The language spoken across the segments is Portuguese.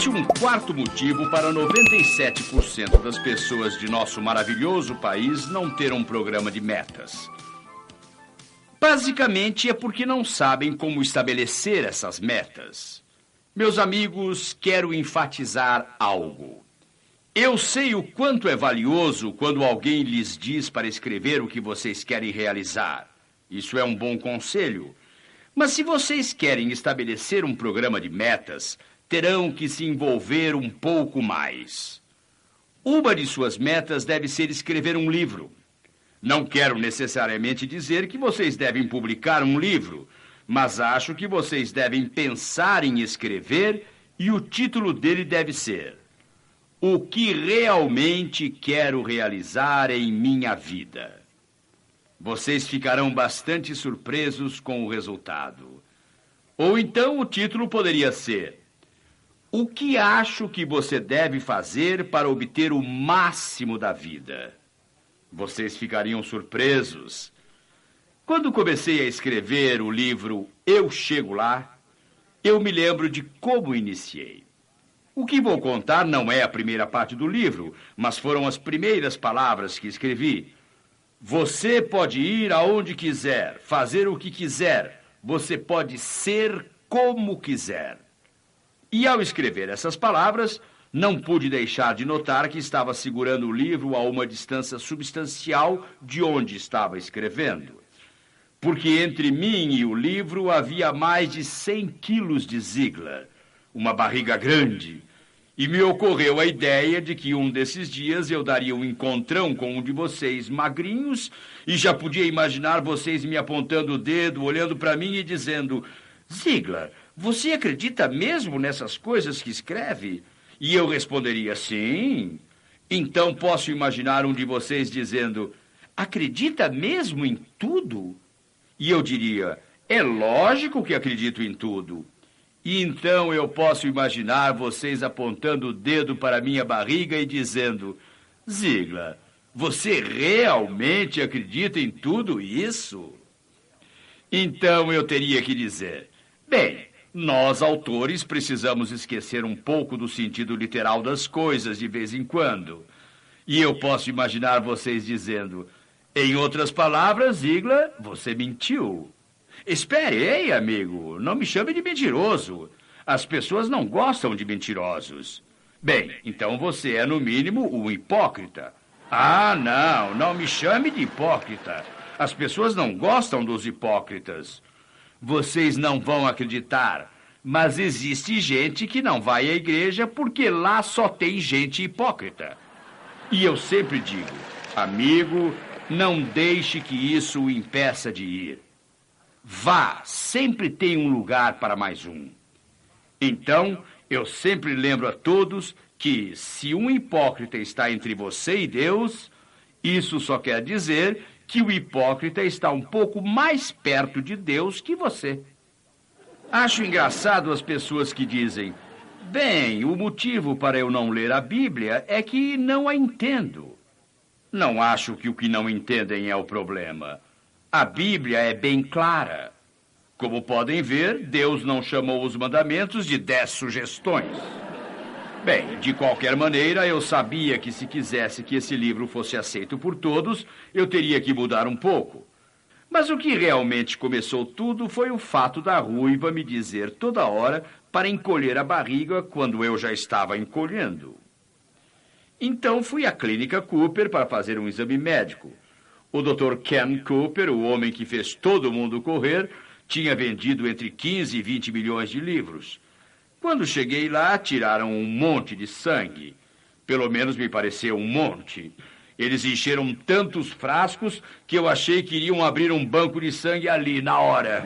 Existe um quarto motivo para 97% das pessoas de nosso maravilhoso país não ter um programa de metas. Basicamente é porque não sabem como estabelecer essas metas. Meus amigos, quero enfatizar algo. Eu sei o quanto é valioso quando alguém lhes diz para escrever o que vocês querem realizar. Isso é um bom conselho. Mas se vocês querem estabelecer um programa de metas, terão que se envolver um pouco mais. Uma de suas metas deve ser escrever um livro. Não quero necessariamente dizer que vocês devem publicar um livro, mas acho que vocês devem pensar em escrever e o título dele deve ser O que realmente quero realizar em minha vida. Vocês ficarão bastante surpresos com o resultado. Ou então o título poderia ser O que acho que você deve fazer para obter o máximo da vida. Vocês ficariam surpresos. Quando comecei a escrever o livro Eu Chego Lá, eu me lembro de como iniciei. O que vou contar não é a primeira parte do livro, mas foram as primeiras palavras que escrevi. Você pode ir aonde quiser, fazer o que quiser. Você pode ser como quiser. E ao escrever essas palavras, não pude deixar de notar que estava segurando o livro a uma distância substancial de onde estava escrevendo. Porque entre mim e o livro havia mais de 100 quilos de Ziegler, uma barriga grande. E me ocorreu a ideia de que um desses dias eu daria um encontrão com um de vocês magrinhos e já podia imaginar vocês me apontando o dedo, olhando para mim e dizendo: Ziegler, você acredita mesmo nessas coisas que escreve? E eu responderia, sim. Então posso imaginar um de vocês dizendo, acredita mesmo em tudo? E eu diria, é lógico que acredito em tudo. E então eu posso imaginar vocês apontando o dedo para minha barriga e dizendo, Ziegler, você realmente acredita em tudo isso? Então eu teria que dizer, bem, nós, autores, precisamos esquecer um pouco do sentido literal das coisas de vez em quando. E eu posso imaginar vocês dizendo, em outras palavras, Ziegler, você mentiu. Espere, ei, amigo, não me chame de mentiroso. As pessoas não gostam de mentirosos. Bem, então você é, no mínimo, um hipócrita. Ah, não me chame de hipócrita. As pessoas não gostam dos hipócritas. Vocês não vão acreditar, mas existe gente que não vai à igreja porque lá só tem gente hipócrita. E eu sempre digo, amigo, não deixe que isso o impeça de ir. Vá, sempre tem um lugar para mais um. Então, eu sempre lembro a todos que se um hipócrita está entre você e Deus, isso só quer dizer que o hipócrita está um pouco mais perto de Deus que você. Acho engraçado as pessoas que dizem, bem, o motivo para eu não ler a Bíblia é que não a entendo. Não acho que o que não entendem é o problema. A Bíblia é bem clara. Como podem ver, Deus não chamou os mandamentos de 10 sugestões. Bem, de qualquer maneira, eu sabia que se quisesse que esse livro fosse aceito por todos, eu teria que mudar um pouco. Mas o que realmente começou tudo foi o fato da ruiva me dizer toda hora para encolher a barriga quando eu já estava encolhendo. Então fui à clínica Cooper para fazer um exame médico. O Dr. Ken Cooper, o homem que fez todo mundo correr, tinha vendido entre 15 e 20 milhões de livros. Quando cheguei lá, tiraram um monte de sangue. Pelo menos me pareceu um monte. Eles encheram tantos frascos que eu achei que iriam abrir um banco de sangue ali, na hora.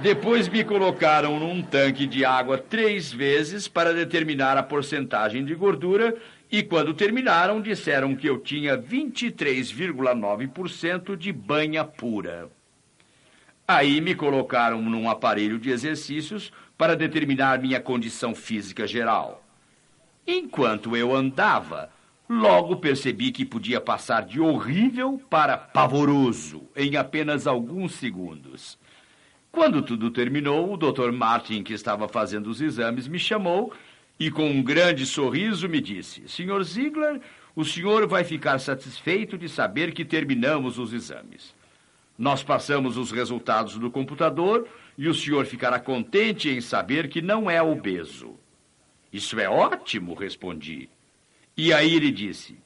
Depois me colocaram num tanque de água 3 vezes para determinar a porcentagem de gordura e, quando terminaram, disseram que eu tinha 23,9% de banha pura. Aí me colocaram num aparelho de exercícios para determinar minha condição física geral. Enquanto eu andava, logo percebi que podia passar de horrível para pavoroso em apenas alguns segundos. Quando tudo terminou, o Dr. Martin, que estava fazendo os exames, me chamou e, com um grande sorriso, me disse: Sr. Ziegler, o senhor vai ficar satisfeito de saber que terminamos os exames. Nós passamos os resultados do computador e o senhor ficará contente em saber que não é obeso. Isso é ótimo, respondi. E aí ele disse: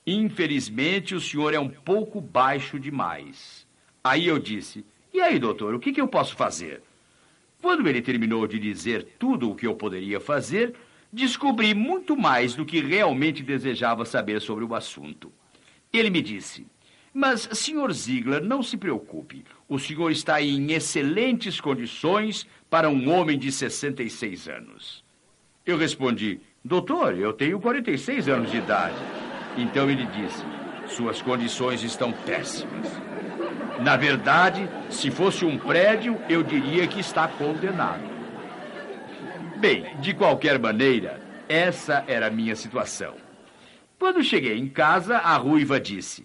infelizmente, o senhor é um pouco baixo demais. Aí eu disse: e aí, doutor, o que eu posso fazer? Quando ele terminou de dizer tudo o que eu poderia fazer, descobri muito mais do que realmente desejava saber sobre o assunto. Ele me disse: mas, Sr. Ziegler, não se preocupe. O senhor está em excelentes condições para um homem de 66 anos. Eu respondi: doutor, eu tenho 46 anos de idade. Então ele disse: suas condições estão péssimas. Na verdade, se fosse um prédio, eu diria que está condenado. Bem, de qualquer maneira, essa era a minha situação. Quando cheguei em casa, a ruiva disse: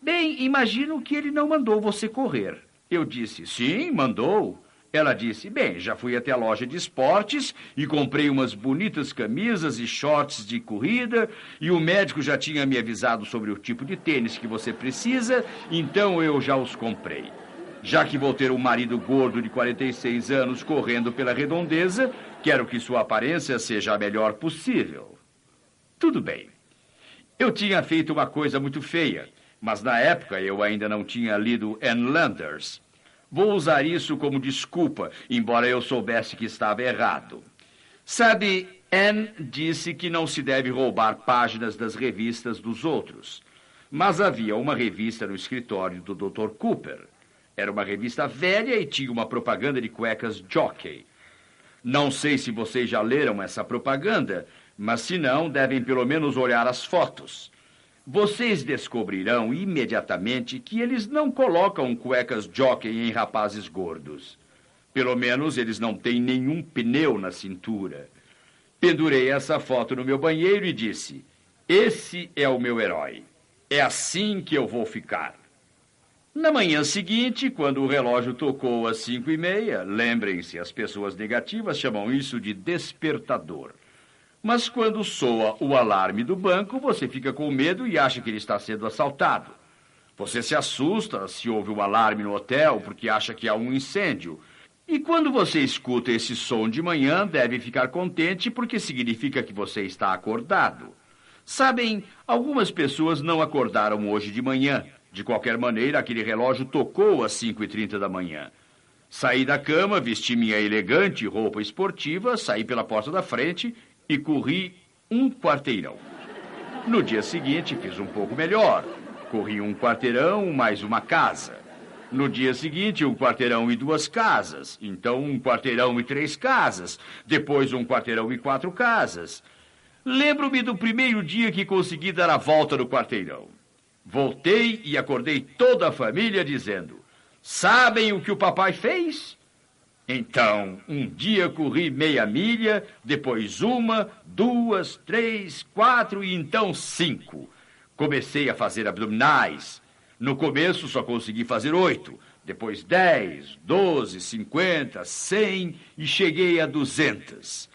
bem, imagino que ele não mandou você correr. Eu disse: sim, mandou. Ela disse: bem, já fui até a loja de esportes e comprei umas bonitas camisas e shorts de corrida, e o médico já tinha me avisado sobre o tipo de tênis que você precisa, então eu já os comprei. Já que vou ter um marido gordo de 46 anos correndo pela redondeza, quero que sua aparência seja a melhor possível. Tudo bem. Eu tinha feito uma coisa muito feia, mas na época eu ainda não tinha lido Ann Landers. Vou usar isso como desculpa, embora eu soubesse que estava errado. Sabe, Anne disse que não se deve roubar páginas das revistas dos outros. Mas havia uma revista no escritório do Dr. Cooper. Era uma revista velha e tinha uma propaganda de cuecas Jockey. Não sei se vocês já leram essa propaganda, mas se não, devem pelo menos olhar as fotos. Vocês descobrirão imediatamente que eles não colocam cuecas Jockey em rapazes gordos. Pelo menos eles não têm nenhum pneu na cintura. Pendurei essa foto no meu banheiro e disse: esse é o meu herói. É assim que eu vou ficar. Na manhã seguinte, quando o relógio tocou às 5:30, lembrem-se, as pessoas negativas chamam isso de despertador. Mas quando soa o alarme do banco, você fica com medo e acha que ele está sendo assaltado. Você se assusta se ouve um alarme no hotel porque acha que há um incêndio. E quando você escuta esse som de manhã, deve ficar contente porque significa que você está acordado. Sabem, algumas pessoas não acordaram hoje de manhã. De qualquer maneira, aquele relógio tocou às 5:30 da manhã. Saí da cama, vesti minha elegante roupa esportiva, saí pela porta da frente e corri um quarteirão. No dia seguinte, fiz um pouco melhor. Corri um quarteirão mais uma casa. No dia seguinte, um quarteirão e 2 casas. Então, um quarteirão e 3 casas. Depois, um quarteirão e 4 casas. Lembro-me do primeiro dia que consegui dar a volta no quarteirão. Voltei e acordei toda a família dizendo: sabem o que o papai fez? Então, um dia corri meia milha, depois 1, 2, 3, 4 e então 5. Comecei a fazer abdominais. No começo só consegui fazer 8, depois 10, 12, 50, 100 e cheguei a 200.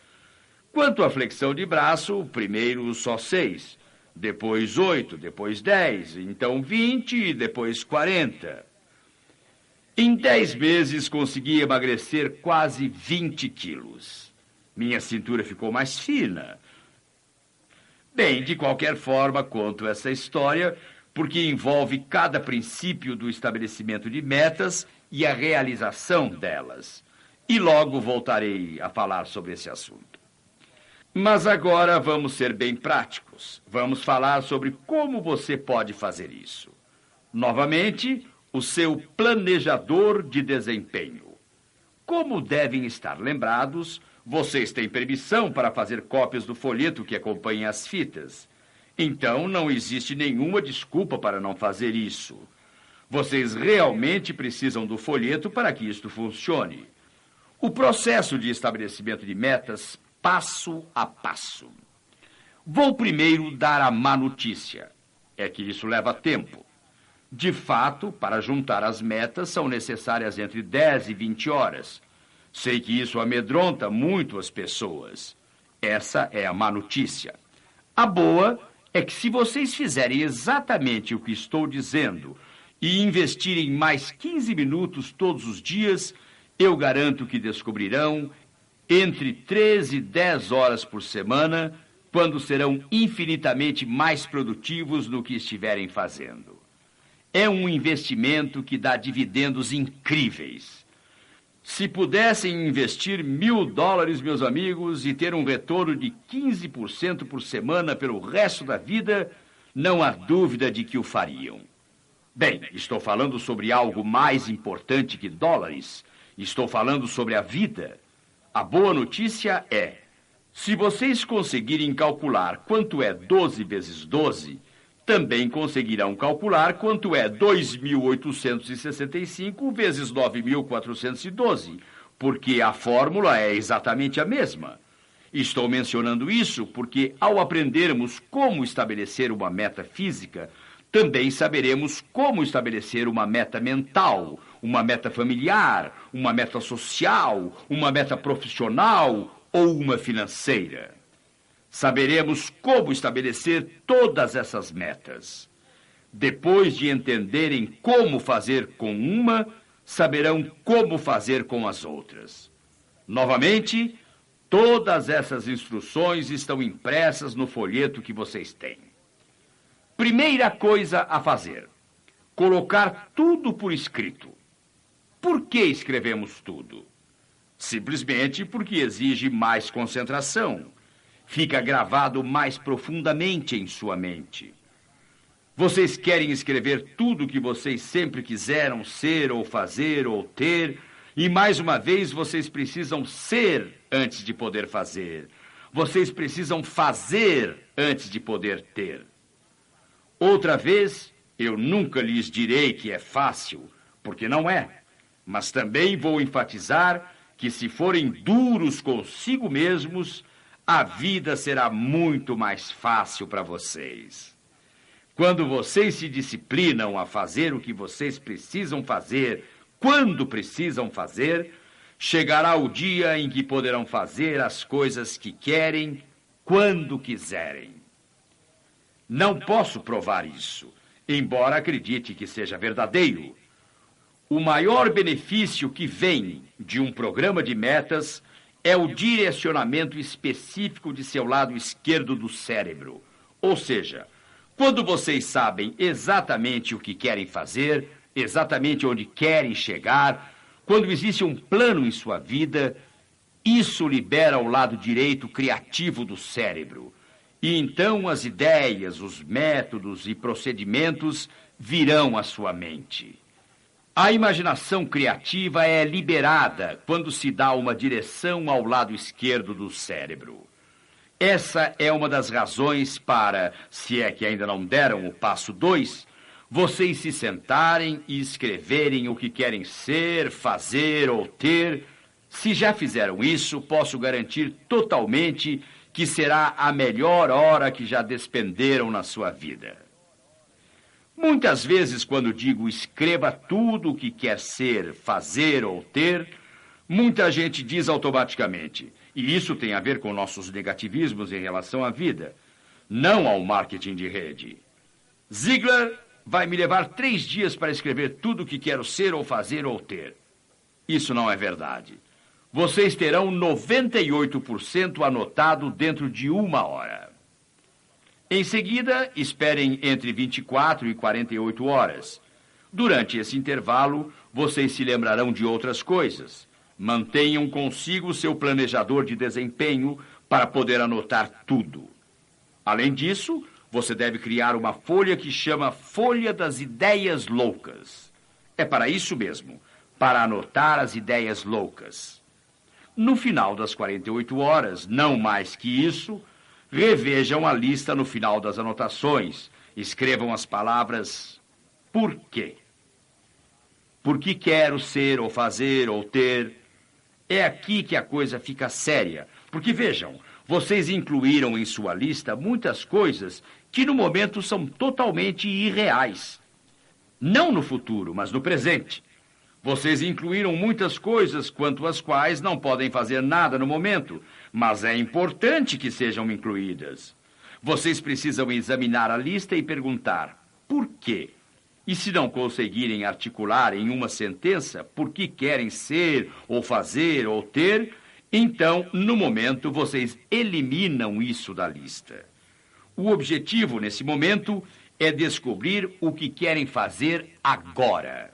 Quanto à flexão de braço, primeiro só 6, depois 8, depois 10, então 20 e depois 40. Em 10 meses, consegui emagrecer quase 20 quilos. Minha cintura ficou mais fina. Bem, de qualquer forma, conto essa história porque envolve cada princípio do estabelecimento de metas e a realização delas. E logo voltarei a falar sobre esse assunto. Mas agora vamos ser bem práticos. Vamos falar sobre como você pode fazer isso. Novamente, o seu planejador de desempenho. Como devem estar lembrados, vocês têm permissão para fazer cópias do folheto que acompanha as fitas. Então, não existe nenhuma desculpa para não fazer isso. Vocês realmente precisam do folheto para que isto funcione. O processo de estabelecimento de metas, passo a passo. Vou primeiro dar a má notícia. É que isso leva tempo. De fato, para juntar as metas são necessárias entre 10 e 20 horas. Sei que isso amedronta muito as pessoas. Essa é a má notícia. A boa é que se vocês fizerem exatamente o que estou dizendo e investirem mais 15 minutos todos os dias, eu garanto que descobrirão entre 13 e 10 horas por semana, quando serão infinitamente mais produtivos no que estiverem fazendo. É um investimento que dá dividendos incríveis. Se pudessem investir $1.000, meus amigos, e ter um retorno de 15% por semana pelo resto da vida, não há dúvida de que o fariam. Bem, estou falando sobre algo mais importante que dólares. Estou falando sobre a vida. A boa notícia é, se vocês conseguirem calcular quanto é 12 vezes 12, também conseguirão calcular quanto é 2.865 vezes 9.412, porque a fórmula é exatamente a mesma. Estou mencionando isso porque, ao aprendermos como estabelecer uma meta física, também saberemos como estabelecer uma meta mental, uma meta familiar, uma meta social, uma meta profissional ou uma financeira. Saberemos como estabelecer todas essas metas. Depois de entenderem como fazer com uma, saberão como fazer com as outras. Novamente, todas essas instruções estão impressas no folheto que vocês têm. Primeira coisa a fazer: colocar tudo por escrito. Por que escrevemos tudo? Simplesmente porque exige mais concentração. Fica gravado mais profundamente em sua mente. Vocês querem escrever tudo o que vocês sempre quiseram ser ou fazer ou ter, e mais uma vez vocês precisam ser antes de poder fazer. Vocês precisam fazer antes de poder ter. Outra vez, eu nunca lhes direi que é fácil, porque não é. Mas também vou enfatizar que se forem duros consigo mesmos, a vida será muito mais fácil para vocês. Quando vocês se disciplinam a fazer o que vocês precisam fazer, quando precisam fazer, chegará o dia em que poderão fazer as coisas que querem, quando quiserem. Não posso provar isso, embora acredite que seja verdadeiro. O maior benefício que vem de um programa de metas é o direcionamento específico de seu lado esquerdo do cérebro. Ou seja, quando vocês sabem exatamente o que querem fazer, exatamente onde querem chegar, quando existe um plano em sua vida, isso libera o lado direito criativo do cérebro. E então as ideias, os métodos e procedimentos virão à sua mente. A imaginação criativa é liberada quando se dá uma direção ao lado esquerdo do cérebro. Essa é uma das razões para, se é que ainda não deram o passo 2, vocês se sentarem e escreverem o que querem ser, fazer ou ter. Se já fizeram isso, posso garantir totalmente que será a melhor hora que já despenderam na sua vida. Muitas vezes, quando digo escreva tudo o que quer ser, fazer ou ter, muita gente diz automaticamente, e isso tem a ver com nossos negativismos em relação à vida, não ao marketing de rede. Ziglar vai me levar 3 dias para escrever tudo o que quero ser ou fazer ou ter. Isso não é verdade. Vocês terão 98% anotado dentro de 1 hora. Em seguida, esperem entre 24 e 48 horas. Durante esse intervalo, vocês se lembrarão de outras coisas. Mantenham consigo seu planejador de desempenho para poder anotar tudo. Além disso, você deve criar uma folha que chama Folha das Ideias Loucas. É para isso mesmo, para anotar as ideias loucas. No final das 48 horas, não mais que isso, revejam a lista no final das anotações. Escrevam as palavras por quê. Por que quero ser ou fazer ou ter. É aqui que a coisa fica séria. Porque, vejam, vocês incluíram em sua lista muitas coisas que no momento são totalmente irreais. Não no futuro, mas no presente. Vocês incluíram muitas coisas quanto às quais não podem fazer nada no momento, mas é importante que sejam incluídas. Vocês precisam examinar a lista e perguntar por quê. E se não conseguirem articular em uma sentença por que querem ser, ou fazer, ou ter, então, no momento, vocês eliminam isso da lista. O objetivo, nesse momento, é descobrir o que querem fazer agora.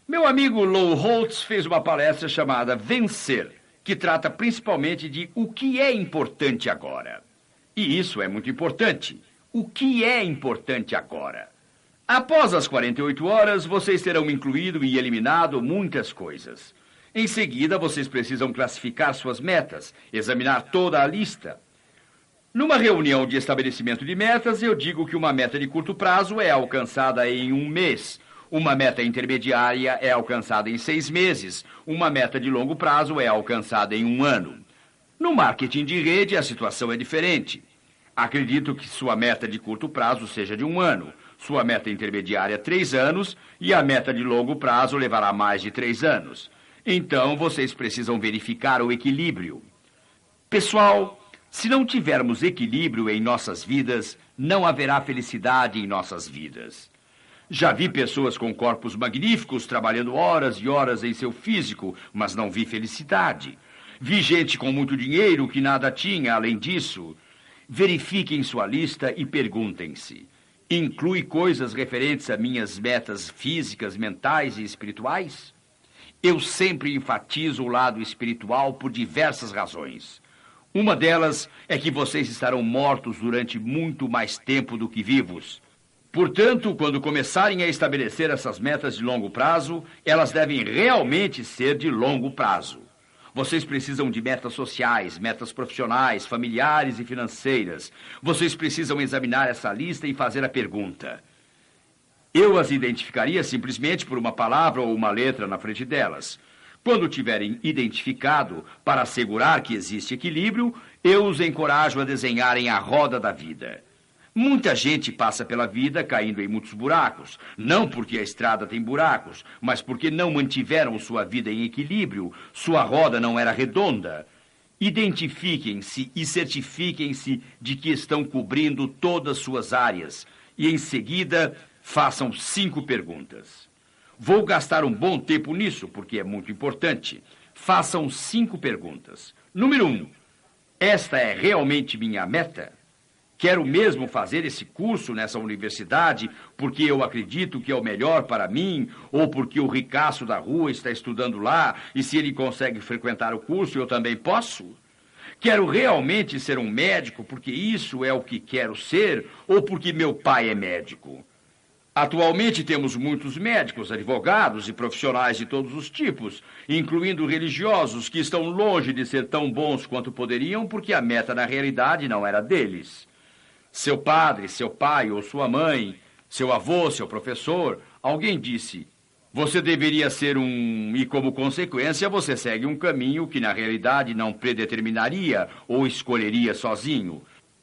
Meu amigo Lou Holtz fez uma palestra chamada Vencer, que trata principalmente de o que é importante agora. E isso é muito importante. O que é importante agora? Após as 48 horas, vocês terão incluído e eliminado muitas coisas. Em seguida, vocês precisam classificar suas metas, examinar toda a lista. Numa reunião de estabelecimento de metas, eu digo que uma meta de curto prazo é alcançada em 1 mês. Uma meta intermediária é alcançada em 6 meses. Uma meta de longo prazo é alcançada em 1 ano. No marketing de rede, a situação é diferente. Acredito que sua meta de curto prazo seja de 1 ano, sua meta intermediária 3 anos e a meta de longo prazo levará mais de 3 anos. Então, vocês precisam verificar o equilíbrio. Pessoal, se não tivermos equilíbrio em nossas vidas, não haverá felicidade em nossas vidas. Já vi pessoas com corpos magníficos trabalhando horas e horas em seu físico, mas não vi felicidade. Vi gente com muito dinheiro que nada tinha além disso. Verifiquem sua lista e perguntem-se: inclui coisas referentes a minhas metas físicas, mentais e espirituais? Eu sempre enfatizo o lado espiritual por diversas razões. Uma delas é que vocês estarão mortos durante muito mais tempo do que vivos. Portanto, quando começarem a estabelecer essas metas de longo prazo, elas devem realmente ser de longo prazo. Vocês precisam de metas sociais, metas profissionais, familiares e financeiras. Vocês precisam examinar essa lista e fazer a pergunta: eu as identificaria simplesmente por uma palavra ou uma letra na frente delas. Quando tiverem identificado, para assegurar que existe equilíbrio, eu os encorajo a desenharem a roda da vida. Muita gente passa pela vida caindo em muitos buracos, não porque a estrada tem buracos, mas porque não mantiveram sua vida em equilíbrio, sua roda não era redonda. Identifiquem-se e certifiquem-se de que estão cobrindo todas suas áreas, e em seguida façam 5 perguntas. Vou gastar um bom tempo nisso, porque é muito importante. Façam 5 perguntas. Número 1. Esta é realmente minha meta? Quero mesmo fazer esse curso nessa universidade porque eu acredito que é o melhor para mim, ou porque o ricaço da rua está estudando lá e se ele consegue frequentar o curso, eu também posso? Quero realmente ser um médico porque isso é o que quero ser, ou porque meu pai é médico? Atualmente temos muitos médicos, advogados e profissionais de todos os tipos, incluindo religiosos que estão longe de ser tão bons quanto poderiam porque a meta na realidade não era deles. Seu padre, seu pai ou sua mãe, seu avô, seu professor, alguém disse: você deveria ser um... E como consequência você segue um caminho que na realidade não predeterminaria ou escolheria sozinho.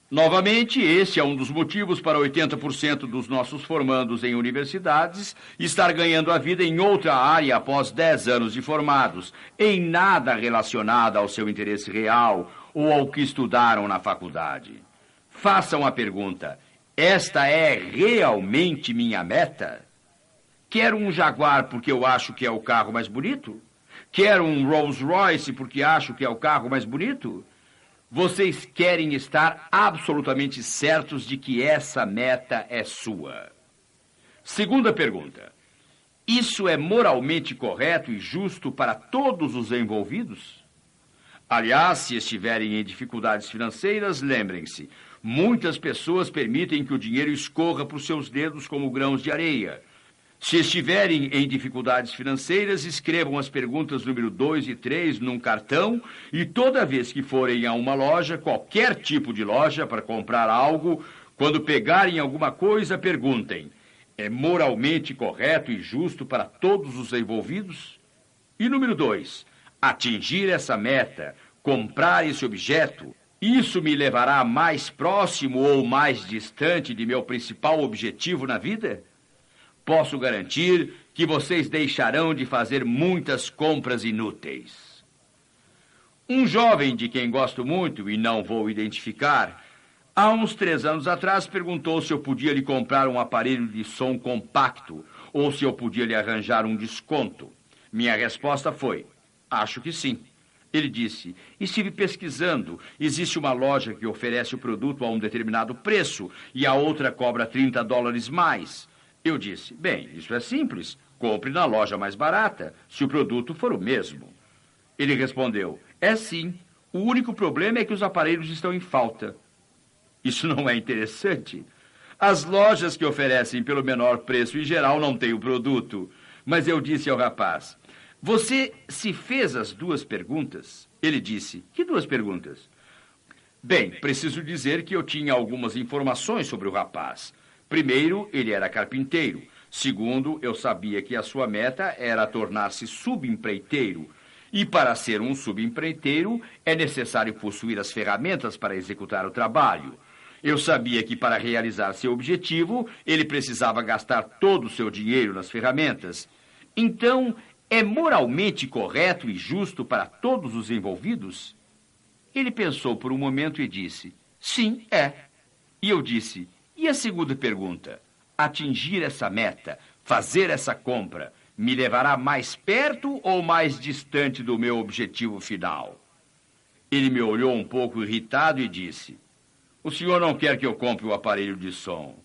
Novamente, esse é um dos motivos para 80% dos nossos formandos em universidades estar ganhando a vida em outra área após 10 anos de formados, em nada relacionado ao seu interesse real ou ao que estudaram na faculdade. Façam a pergunta: esta é realmente minha meta? Quero um Jaguar porque eu acho que é o carro mais bonito? Quero um Rolls Royce porque acho que é o carro mais bonito? Vocês querem estar absolutamente certos de que essa meta é sua. Segunda pergunta: isso é moralmente correto e justo para todos os envolvidos? Aliás, se estiverem em dificuldades financeiras, lembrem-se, muitas pessoas permitem que o dinheiro escorra por seus dedos como grãos de areia. Se estiverem em dificuldades financeiras, escrevam as perguntas número 2 e 3 num cartão e toda vez que forem a uma loja, qualquer tipo de loja, para comprar algo, quando pegarem alguma coisa, perguntem: é moralmente correto e justo para todos os envolvidos? E número 2, atingir essa meta, comprar esse objeto, isso me levará mais próximo ou mais distante de meu principal objetivo na vida? Posso garantir que vocês deixarão de fazer muitas compras inúteis. Um jovem de quem gosto muito e não vou identificar, há uns 3 anos atrás perguntou se eu podia lhe comprar um aparelho de som compacto ou se eu podia lhe arranjar um desconto. Minha resposta foi: acho que sim. Ele disse: estive pesquisando, existe uma loja que oferece o produto a um determinado preço e a outra cobra $30 mais. Eu disse: bem, isso é simples, compre na loja mais barata, se o produto for o mesmo. Ele respondeu: é sim, o único problema é que os aparelhos estão em falta. Isso não é interessante? As lojas que oferecem pelo menor preço em geral não têm o produto. Mas eu disse ao rapaz: você se fez as 2 perguntas? Ele disse: que 2 perguntas? Bem, preciso dizer que eu tinha algumas informações sobre o rapaz. Primeiro, ele era carpinteiro. Segundo, eu sabia que a sua meta era tornar-se subempreiteiro. E para ser um subempreiteiro, é necessário possuir as ferramentas para executar o trabalho. Eu sabia que para realizar seu objetivo, ele precisava gastar todo o seu dinheiro nas ferramentas. Então, é moralmente correto e justo para todos os envolvidos? Ele pensou por um momento e disse: sim, é. E eu disse: e a segunda pergunta? Atingir essa meta, fazer essa compra, me levará mais perto ou mais distante do meu objetivo final? Ele me olhou um pouco irritado e disse: o senhor não quer que eu compre o aparelho de som?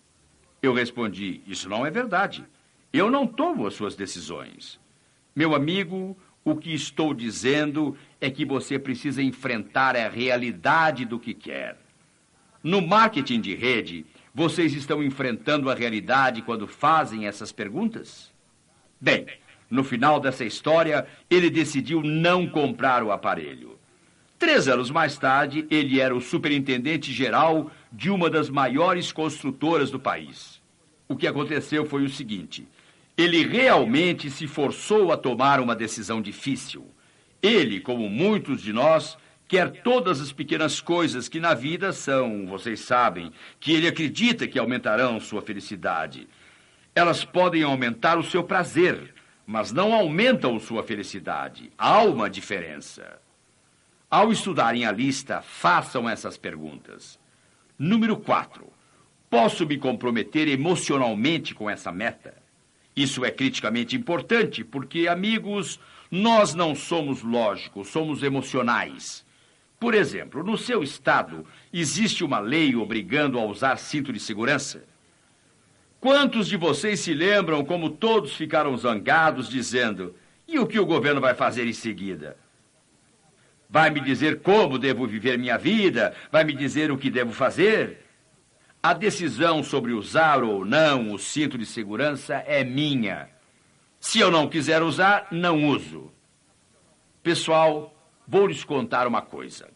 Eu respondi: isso não é verdade. Eu não tomo as suas decisões. Meu amigo, o que estou dizendo é que você precisa enfrentar a realidade do que quer. No marketing de rede, vocês estão enfrentando a realidade quando fazem essas perguntas? Bem, no final dessa história, ele decidiu não comprar o aparelho. 3 anos mais tarde, ele era o superintendente-geral de uma das maiores construtoras do país. O que aconteceu foi o seguinte: ele realmente se forçou a tomar uma decisão difícil. Ele, como muitos de nós, quer todas as pequenas coisas que na vida são, vocês sabem, que ele acredita que aumentarão sua felicidade. Elas podem aumentar o seu prazer, mas não aumentam sua felicidade. Há uma diferença. Ao estudarem a lista, façam essas perguntas. Número 4. Posso me comprometer emocionalmente com essa meta? Isso é criticamente importante porque, amigos, nós não somos lógicos, somos emocionais. Por exemplo, no seu estado, existe uma lei obrigando a usar cinto de segurança? Quantos de vocês se lembram como todos ficaram zangados dizendo: e o que o governo vai fazer em seguida? Vai me dizer como devo viver minha vida? Vai me dizer o que devo fazer? A decisão sobre usar ou não o cinto de segurança é minha. Se eu não quiser usar, não uso. Pessoal, vou lhes contar uma coisa.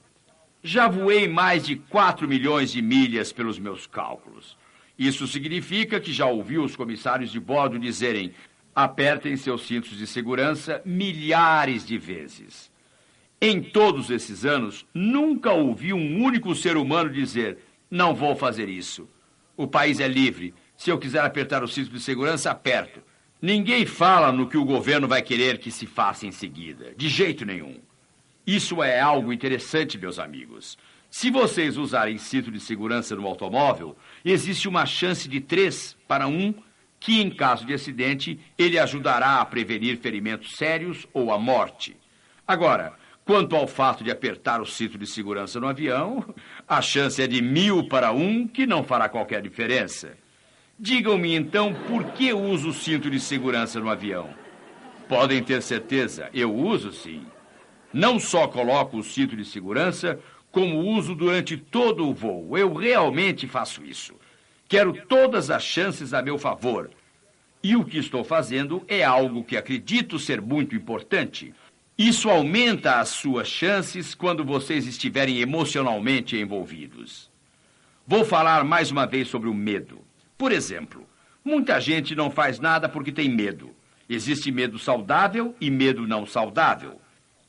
Já voei mais de 4 milhões de milhas pelos meus cálculos. Isso significa que já ouvi os comissários de bordo dizerem: apertem seus cintos de segurança milhares de vezes. Em todos esses anos, nunca ouvi um único ser humano dizer: não vou fazer isso. O país é livre. Se eu quiser apertar o cinto de segurança, aperto. Ninguém fala no que o governo vai querer que se faça em seguida. De jeito nenhum. Isso é algo interessante, meus amigos. Se vocês usarem cinto de segurança no automóvel, existe uma chance de 3 para 1 que, em caso de acidente, ele ajudará a prevenir ferimentos sérios ou a morte. Agora, quanto ao fato de apertar o cinto de segurança no avião, a chance é de 1000 para 1 que não fará qualquer diferença. Digam-me, então, por que uso o cinto de segurança no avião? Podem ter certeza, eu uso sim. Não só coloco o cinto de segurança, como uso durante todo o voo. Eu realmente faço isso. Quero todas as chances a meu favor. E o que estou fazendo é algo que acredito ser muito importante. Isso aumenta as suas chances quando vocês estiverem emocionalmente envolvidos. Vou falar mais uma vez sobre o medo. Por exemplo, muita gente não faz nada porque tem medo. Existe medo saudável e medo não saudável.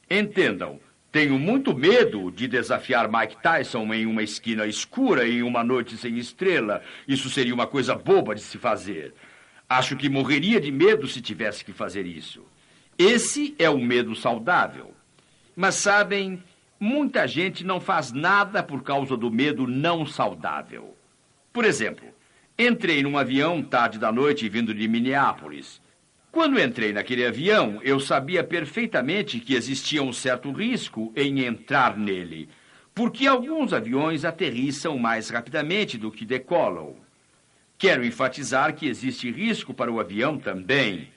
Entendam, tenho muito medo de desafiar Mike Tyson em uma esquina escura em uma noite sem estrela. Isso seria uma coisa boba de se fazer. Acho que morreria de medo se tivesse que fazer isso. Esse é o medo saudável. Mas sabem, muita gente não faz nada por causa do medo não saudável. Por exemplo, entrei num avião tarde da noite vindo de Minneapolis. Quando entrei naquele avião, eu sabia perfeitamente que existia um certo risco em entrar nele, porque alguns aviões aterrissam mais rapidamente do que decolam. Quero enfatizar que existe risco para o avião também,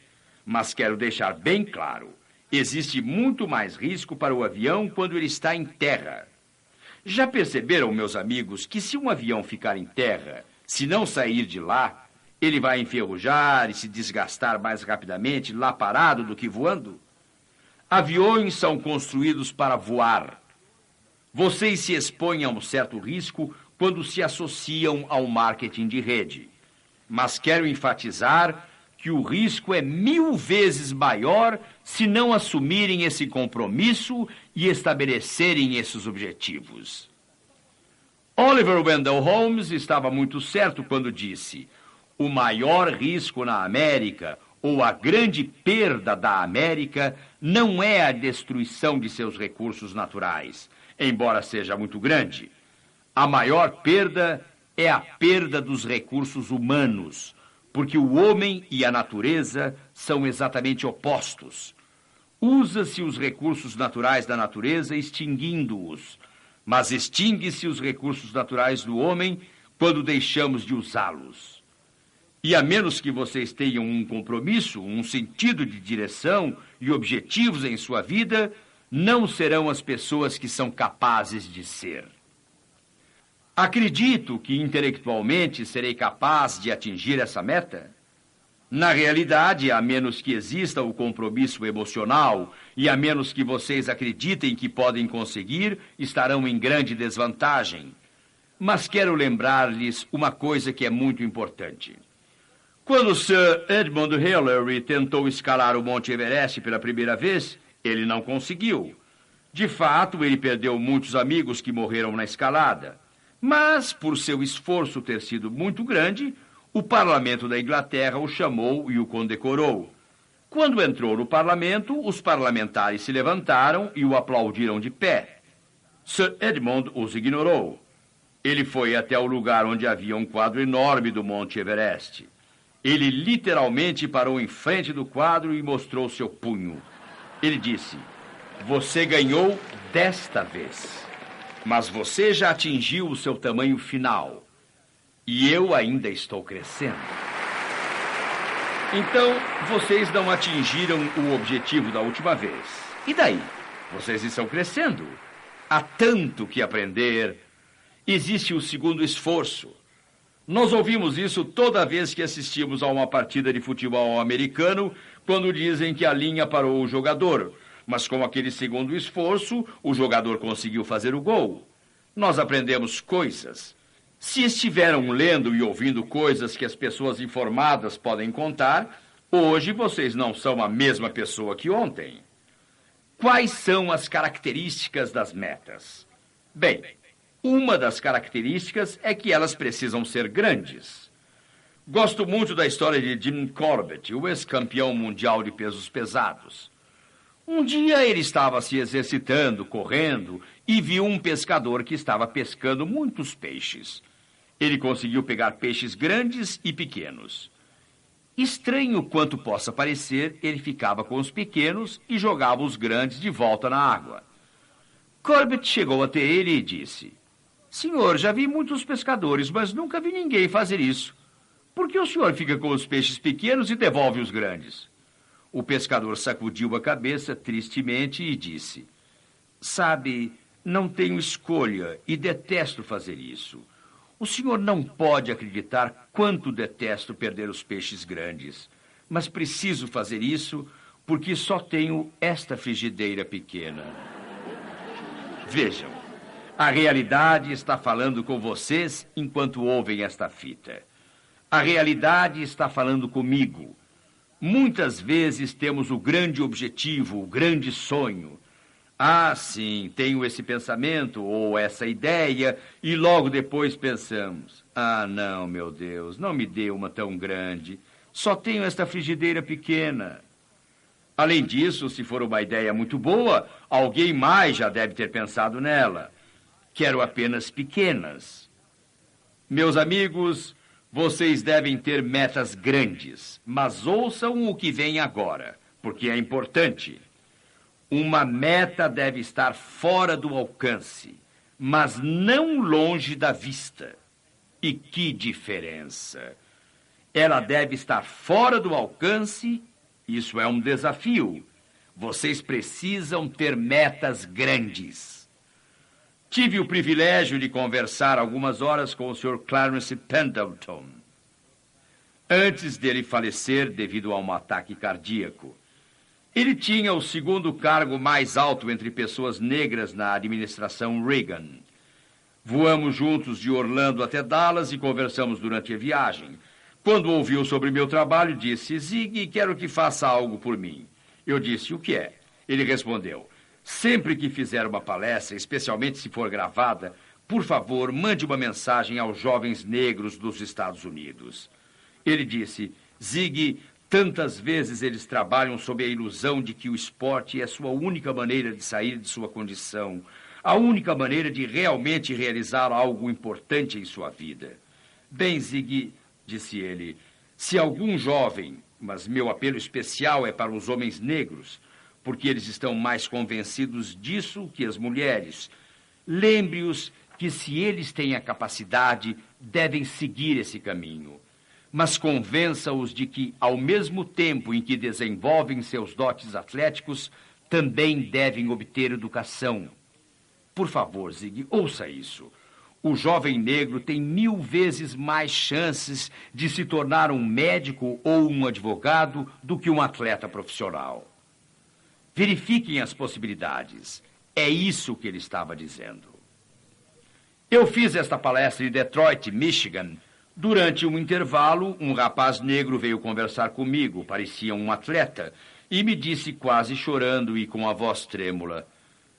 mas quero deixar bem claro, existe muito mais risco para o avião quando ele está em terra. Já perceberam, meus amigos, que se um avião ficar em terra, se não sair de lá, ele vai enferrujar e se desgastar mais rapidamente lá parado do que voando? Aviões são construídos para voar. Vocês se expõem a um certo risco quando se associam ao marketing de rede. Mas quero enfatizar que o risco é 1000 vezes maior se não assumirem esse compromisso e estabelecerem esses objetivos. Oliver Wendell Holmes estava muito certo quando disse: o maior risco na América, ou a grande perda da América, não é a destruição de seus recursos naturais, embora seja muito grande. A maior perda é a perda dos recursos humanos, porque o homem e a natureza são exatamente opostos. Usa-se os recursos naturais da natureza extinguindo-os, mas extingue-se os recursos naturais do homem quando deixamos de usá-los. E a menos que vocês tenham um compromisso, um sentido de direção e objetivos em sua vida, não serão as pessoas que são capazes de ser. Acredito que intelectualmente serei capaz de atingir essa meta? Na realidade, a menos que exista o compromisso emocional e a menos que vocês acreditem que podem conseguir, estarão em grande desvantagem. Mas quero lembrar-lhes uma coisa que é muito importante. Quando Sir Edmund Hillary tentou escalar o Monte Everest pela primeira vez, ele não conseguiu. De fato, ele perdeu muitos amigos que morreram na escalada. Mas, por seu esforço ter sido muito grande, o parlamento da Inglaterra o chamou e o condecorou. Quando entrou no parlamento, os parlamentares se levantaram e o aplaudiram de pé. Sir Edmund os ignorou. Ele foi até o lugar onde havia um quadro enorme do Monte Everest. Ele literalmente parou em frente do quadro e mostrou seu punho. Ele disse: "Você ganhou desta vez. Mas você já atingiu o seu tamanho final. E eu ainda estou crescendo." Então, vocês não atingiram o objetivo da última vez. E daí? Vocês estão crescendo. Há tanto que aprender. Existe o segundo esforço. Nós ouvimos isso toda vez que assistimos a uma partida de futebol americano, quando dizem que a linha parou o jogador. Mas com aquele segundo esforço, o jogador conseguiu fazer o gol. Nós aprendemos coisas. Se estiveram lendo e ouvindo coisas que as pessoas informadas podem contar, hoje vocês não são a mesma pessoa que ontem. Quais são as características das metas? Bem, uma das características é que elas precisam ser grandes. Gosto muito da história de Jim Corbett, o ex-campeão mundial de pesos pesados. Um dia ele estava se exercitando, correndo, e viu um pescador que estava pescando muitos peixes. Ele conseguiu pegar peixes grandes e pequenos. Estranho quanto possa parecer, ele ficava com os pequenos e jogava os grandes de volta na água. Corbett chegou até ele e disse: "Senhor, já vi muitos pescadores, mas nunca vi ninguém fazer isso. Por que o senhor fica com os peixes pequenos e devolve os grandes?" O pescador sacudiu a cabeça tristemente e disse: "Sabe, não tenho escolha e detesto fazer isso. O senhor não pode acreditar quanto detesto perder os peixes grandes, mas preciso fazer isso porque só tenho esta frigideira pequena." Vejam, a realidade está falando com vocês enquanto ouvem esta fita. A realidade está falando comigo. Muitas vezes temos o grande objetivo, o grande sonho. Ah, sim, tenho esse pensamento ou essa ideia, e logo depois pensamos: "Ah, não, meu Deus, não me dê uma tão grande. Só tenho esta frigideira pequena. Além disso, se for uma ideia muito boa, alguém mais já deve ter pensado nela. Quero apenas pequenas. Meus amigos, vocês devem ter metas grandes, mas ouçam o que vem agora, porque é importante. Uma meta deve estar fora do alcance, mas não longe da vista. E que diferença! Ela deve estar fora do alcance, isso é um desafio. Vocês precisam ter metas grandes. Tive o privilégio de conversar algumas horas com o Sr. Clarence Pendleton, antes dele falecer devido a um ataque cardíaco. Ele tinha o segundo cargo mais alto entre pessoas negras na administração Reagan. Voamos juntos de Orlando até Dallas e conversamos durante a viagem. Quando ouviu sobre meu trabalho, disse: Zig, quero que faça algo por mim. Eu disse: o que é? Ele respondeu: sempre que fizer uma palestra, especialmente se for gravada, por favor, mande uma mensagem aos jovens negros dos Estados Unidos. Ele disse: Zig, tantas vezes eles trabalham sob a ilusão de que o esporte é sua única maneira de sair de sua condição, a única maneira de realmente realizar algo importante em sua vida. Bem, Zig, disse ele, se algum jovem, mas meu apelo especial é para os homens negros, porque eles estão mais convencidos disso que as mulheres, lembre-os que se eles têm a capacidade, devem seguir esse caminho. Mas convença-os de que, ao mesmo tempo em que desenvolvem seus dotes atléticos, também devem obter educação. Por favor, Zig, ouça isso. O jovem negro tem 1000 vezes mais chances de se tornar um médico ou um advogado do que um atleta profissional. Verifiquem as possibilidades. É isso que ele estava dizendo. Eu fiz esta palestra em Detroit, Michigan. Durante um intervalo, um rapaz negro veio conversar comigo, parecia um atleta, e me disse quase chorando e com a voz trêmula: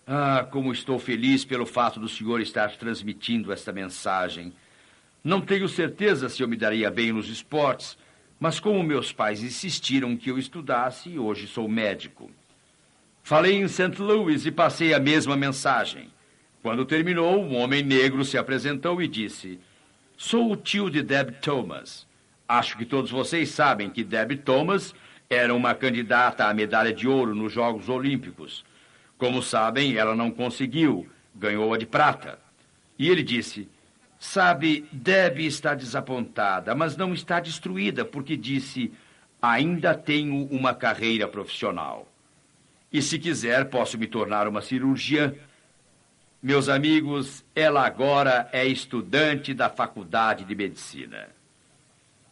ah, como estou feliz pelo fato do senhor estar transmitindo esta mensagem. Não tenho certeza se eu me daria bem nos esportes, mas como meus pais insistiram que eu estudasse, hoje sou médico. Falei em St. Louis e passei a mesma mensagem. Quando terminou, um homem negro se apresentou e disse: sou o tio de Deb Thomas. Acho que todos vocês sabem que Deb Thomas era uma candidata à medalha de ouro nos Jogos Olímpicos. Como sabem, ela não conseguiu, ganhou a de prata. E ele disse: sabe, Deb está desapontada, mas não está destruída, porque disse: ainda tenho uma carreira profissional. E se quiser, posso me tornar uma cirurgiã. Meus amigos, ela agora é estudante da Faculdade de Medicina.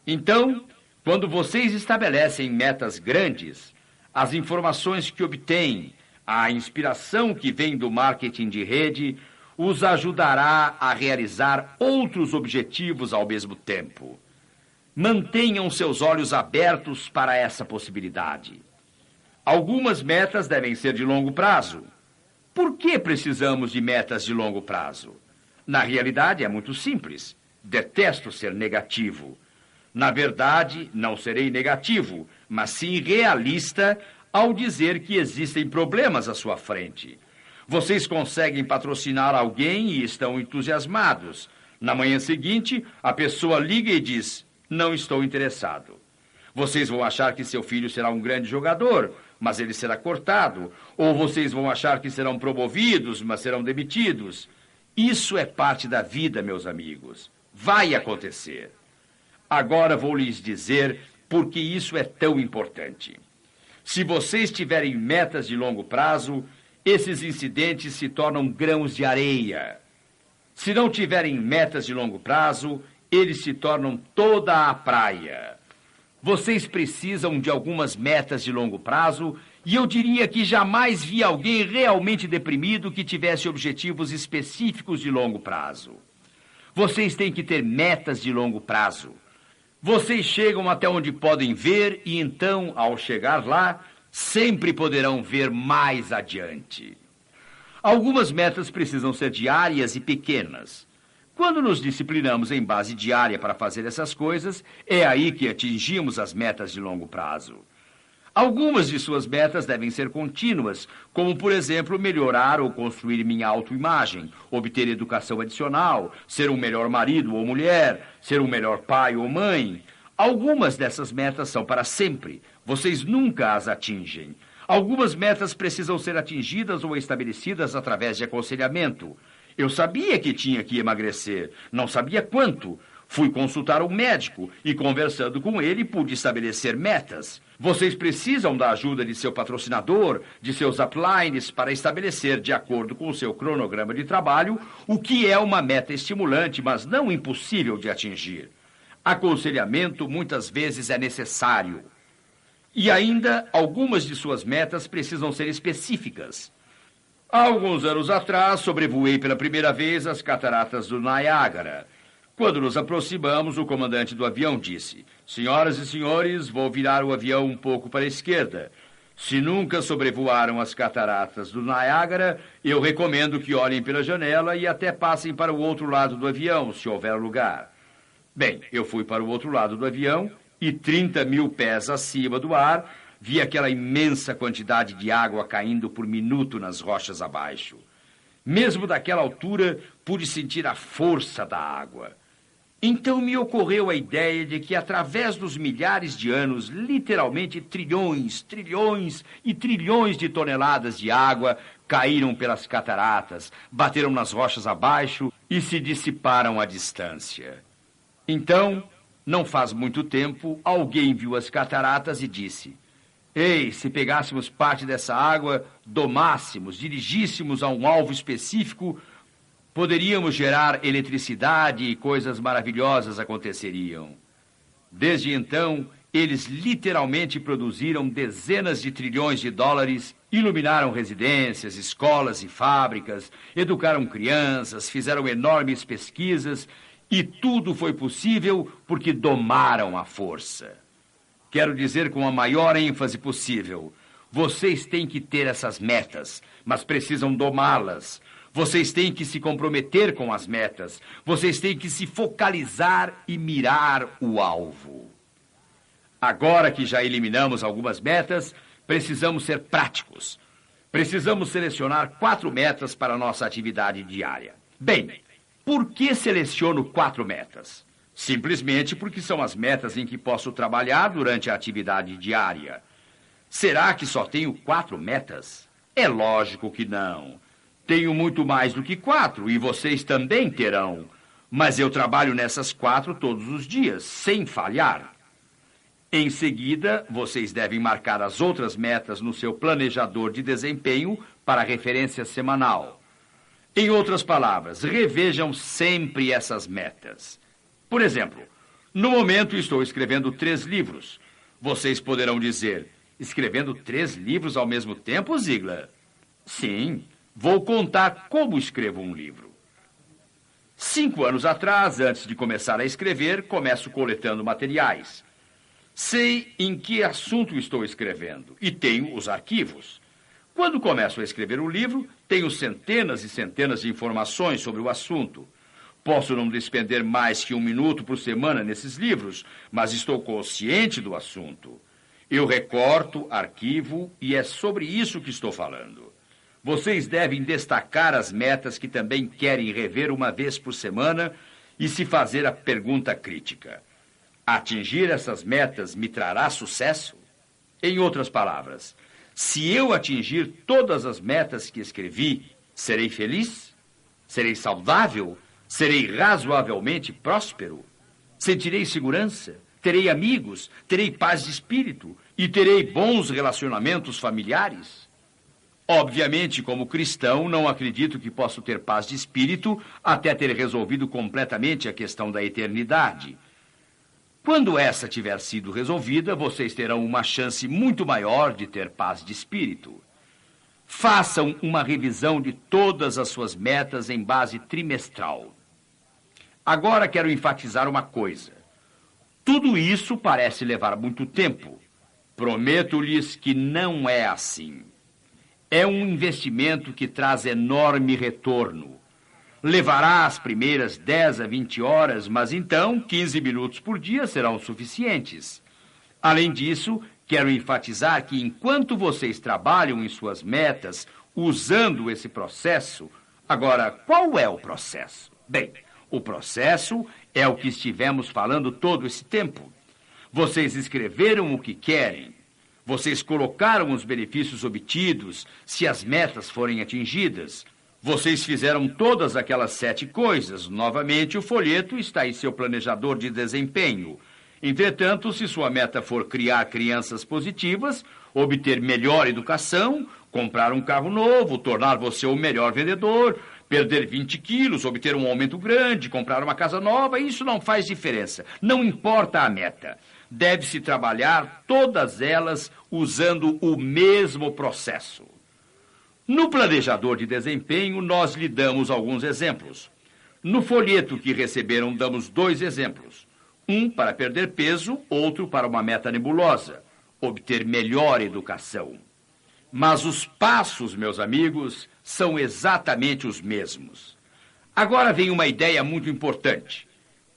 Então, quando vocês estabelecem metas grandes, as informações que obtêm, a inspiração que vem do marketing de rede, os ajudará a realizar outros objetivos ao mesmo tempo. Mantenham seus olhos abertos para essa possibilidade. Algumas metas devem ser de longo prazo. Por que precisamos de metas de longo prazo? Na realidade, é muito simples. Detesto ser negativo. Na verdade, não serei negativo, mas sim realista ao dizer que existem problemas à sua frente. Vocês conseguem patrocinar alguém e estão entusiasmados. Na manhã seguinte, a pessoa liga e diz: não estou interessado. Vocês vão achar que seu filho será um grande jogador, mas ele será cortado. Ou vocês vão achar que serão promovidos, mas serão demitidos. Isso é parte da vida, meus amigos. Vai acontecer. Agora vou lhes dizer por que isso é tão importante. Se vocês tiverem metas de longo prazo, esses incidentes se tornam grãos de areia. Se não tiverem metas de longo prazo, eles se tornam toda a praia. Vocês precisam de algumas metas de longo prazo, e eu diria que jamais vi alguém realmente deprimido que tivesse objetivos específicos de longo prazo. Vocês têm que ter metas de longo prazo. Vocês chegam até onde podem ver e então, ao chegar lá, sempre poderão ver mais adiante. Algumas metas precisam ser diárias e pequenas. Quando nos disciplinamos em base diária para fazer essas coisas, é aí que atingimos as metas de longo prazo. Algumas de suas metas devem ser contínuas, como, por exemplo, melhorar ou construir minha autoimagem, obter educação adicional, ser um melhor marido ou mulher, ser um melhor pai ou mãe. Algumas dessas metas são para sempre. Vocês nunca as atingem. Algumas metas precisam ser atingidas ou estabelecidas através de aconselhamento. Eu sabia que tinha que emagrecer, não sabia quanto. Fui consultar um médico e, conversando com ele, pude estabelecer metas. Vocês precisam da ajuda de seu patrocinador, de seus uplines, para estabelecer, de acordo com o seu cronograma de trabalho, o que é uma meta estimulante, mas não impossível de atingir. Aconselhamento muitas vezes é necessário. E ainda, algumas de suas metas precisam ser específicas. Há alguns anos atrás, sobrevoei pela primeira vez as cataratas do Niágara. Quando nos aproximamos, o comandante do avião disse: "Senhoras e senhores, vou virar o avião um pouco para a esquerda. Se nunca sobrevoaram as cataratas do Niágara, eu recomendo que olhem pela janela e até passem para o outro lado do avião, se houver lugar." Bem, eu fui para o outro lado do avião e 30 mil pés acima do ar, vi aquela imensa quantidade de água caindo por minuto nas rochas abaixo. Mesmo daquela altura, pude sentir a força da água. Então me ocorreu a ideia de que, através dos milhares de anos, literalmente trilhões, trilhões e trilhões de toneladas de água caíram pelas cataratas, bateram nas rochas abaixo e se dissiparam à distância. Então, não faz muito tempo, alguém viu as cataratas e disse: "Ei, se pegássemos parte dessa água, domássemos, dirigíssemos a um alvo específico, poderíamos gerar eletricidade e coisas maravilhosas aconteceriam." Desde então, eles literalmente produziram dezenas de trilhões de dólares, iluminaram residências, escolas e fábricas, educaram crianças, fizeram enormes pesquisas, e tudo foi possível porque domaram a força. Quero dizer com a maior ênfase possível: vocês têm que ter essas metas, mas precisam domá-las. Vocês têm que se comprometer com as metas. Vocês têm que se focalizar e mirar o alvo. Agora que já eliminamos algumas metas, precisamos ser práticos. Precisamos selecionar 4 metas para a nossa atividade diária. Bem, por que seleciono 4 metas? Simplesmente porque são as metas em que posso trabalhar durante a atividade diária. Será que só tenho 4 metas? É lógico que não. Tenho muito mais do que 4 e vocês também terão. Mas eu trabalho nessas 4 todos os dias, sem falhar. Em seguida, vocês devem marcar as outras metas no seu planejador de desempenho para referência semanal. Em outras palavras, revejam sempre essas metas. Por exemplo, no momento estou escrevendo 3 livros. Vocês poderão dizer: "Escrevendo 3 livros ao mesmo tempo, Ziegler?" Sim, vou contar como escrevo um livro. 5 anos atrás, antes de começar a escrever, começo coletando materiais. Sei em que assunto estou escrevendo e tenho os arquivos. Quando começo a escrever o livro, tenho centenas e centenas de informações sobre o assunto. Posso não despender mais que 1 minuto por semana nesses livros, mas estou consciente do assunto. Eu recorto, arquivo e é sobre isso que estou falando. Vocês devem destacar as metas que também querem rever uma vez por semana e se fazer a pergunta crítica: atingir essas metas me trará sucesso? Em outras palavras, se eu atingir todas as metas que escrevi, serei feliz? Serei saudável? Serei razoavelmente próspero? Sentirei segurança? Terei amigos? Terei paz de espírito? E terei bons relacionamentos familiares? Obviamente, como cristão, não acredito que posso ter paz de espírito até ter resolvido completamente a questão da eternidade. Quando essa tiver sido resolvida, vocês terão uma chance muito maior de ter paz de espírito. Façam uma revisão de todas as suas metas em base trimestral. Agora quero enfatizar uma coisa. Tudo isso parece levar muito tempo. Prometo-lhes que não é assim. É um investimento que traz enorme retorno. Levará as primeiras 10 a 20 horas, mas então 15 minutos por dia serão suficientes. Além disso, quero enfatizar que enquanto vocês trabalham em suas metas usando esse processo, agora, qual é o processo? Bem, o processo é o que estivemos falando todo esse tempo. Vocês escreveram o que querem. Vocês colocaram os benefícios obtidos se as metas forem atingidas. Vocês fizeram todas aquelas 7 coisas. Novamente, o folheto está em seu planejador de desempenho. Entretanto, se sua meta for criar crianças positivas, obter melhor educação, comprar um carro novo, tornar você o melhor vendedor, perder 20 quilos, obter um aumento grande, comprar uma casa nova, isso não faz diferença. Não importa a meta. Deve-se trabalhar todas elas usando o mesmo processo. No planejador de desempenho, nós lhe damos alguns exemplos. No folheto que receberam, damos 2 exemplos. Um para perder peso, outro para uma meta nebulosa, obter melhor educação. Mas os passos, meus amigos, são exatamente os mesmos. Agora vem uma ideia muito importante.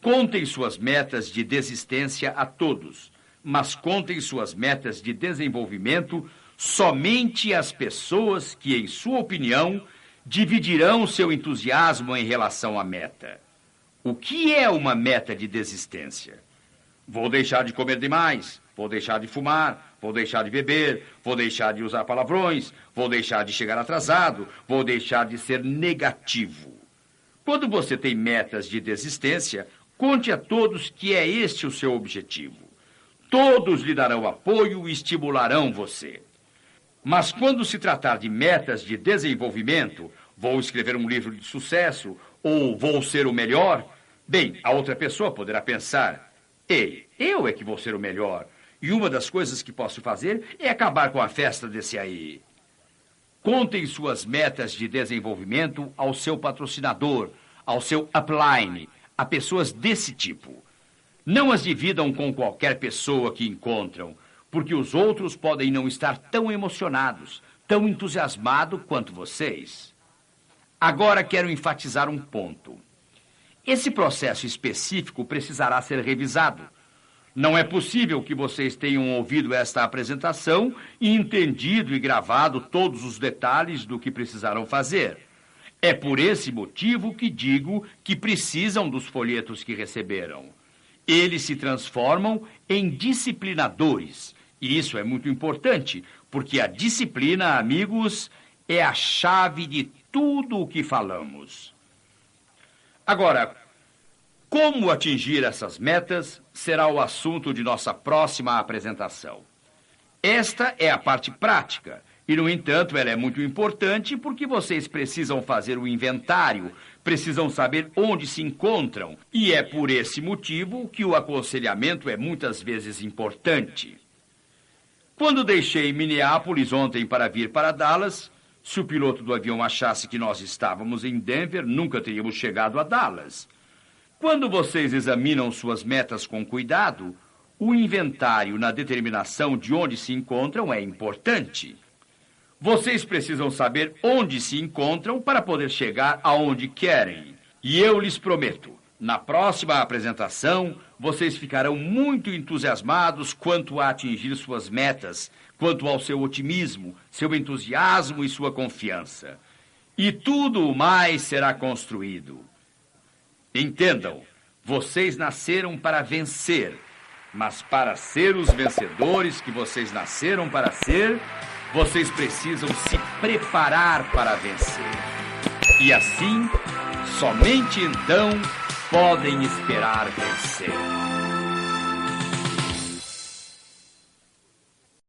Contem suas metas de desistência a todos, mas contem suas metas de desenvolvimento somente às pessoas que, em sua opinião, dividirão seu entusiasmo em relação à meta. O que é uma meta de desistência? Vou deixar de comer demais, vou deixar de fumar, vou deixar de beber, vou deixar de usar palavrões, vou deixar de chegar atrasado, vou deixar de ser negativo. Quando você tem metas de desistência, conte a todos que é este o seu objetivo. Todos lhe darão apoio e estimularão você. Mas quando se tratar de metas de desenvolvimento, vou escrever um livro de sucesso ou vou ser o melhor, bem, a outra pessoa poderá pensar, ei, eu é que vou ser o melhor. E uma das coisas que posso fazer é acabar com a festa desse aí. Contem suas metas de desenvolvimento ao seu patrocinador, ao seu upline, a pessoas desse tipo. Não as dividam com qualquer pessoa que encontram, porque os outros podem não estar tão emocionados, tão entusiasmados quanto vocês. Agora quero enfatizar um ponto. Esse processo específico precisará ser revisado. Não é possível que vocês tenham ouvido esta apresentação e entendido e gravado todos os detalhes do que precisarão fazer. É por esse motivo que digo que precisam dos folhetos que receberam. Eles se transformam em disciplinadores. E isso é muito importante, porque a disciplina, amigos, é a chave de tudo o que falamos. Agora, como atingir essas metas será o assunto de nossa próxima apresentação. Esta é a parte prática. E, no entanto, ela é muito importante porque vocês precisam fazer o inventário, precisam saber onde se encontram. E é por esse motivo que o aconselhamento é muitas vezes importante. Quando deixei Minneapolis ontem para vir para Dallas, se o piloto do avião achasse que nós estávamos em Denver, nunca teríamos chegado a Dallas. Quando vocês examinam suas metas com cuidado, o inventário na determinação de onde se encontram é importante. Vocês precisam saber onde se encontram para poder chegar aonde querem. E eu lhes prometo, na próxima apresentação, vocês ficarão muito entusiasmados quanto a atingir suas metas, quanto ao seu otimismo, seu entusiasmo e sua confiança. E tudo o mais será construído. Entendam, vocês nasceram para vencer, mas para ser os vencedores que vocês nasceram para ser, vocês precisam se preparar para vencer. E assim, somente então, podem esperar vencer.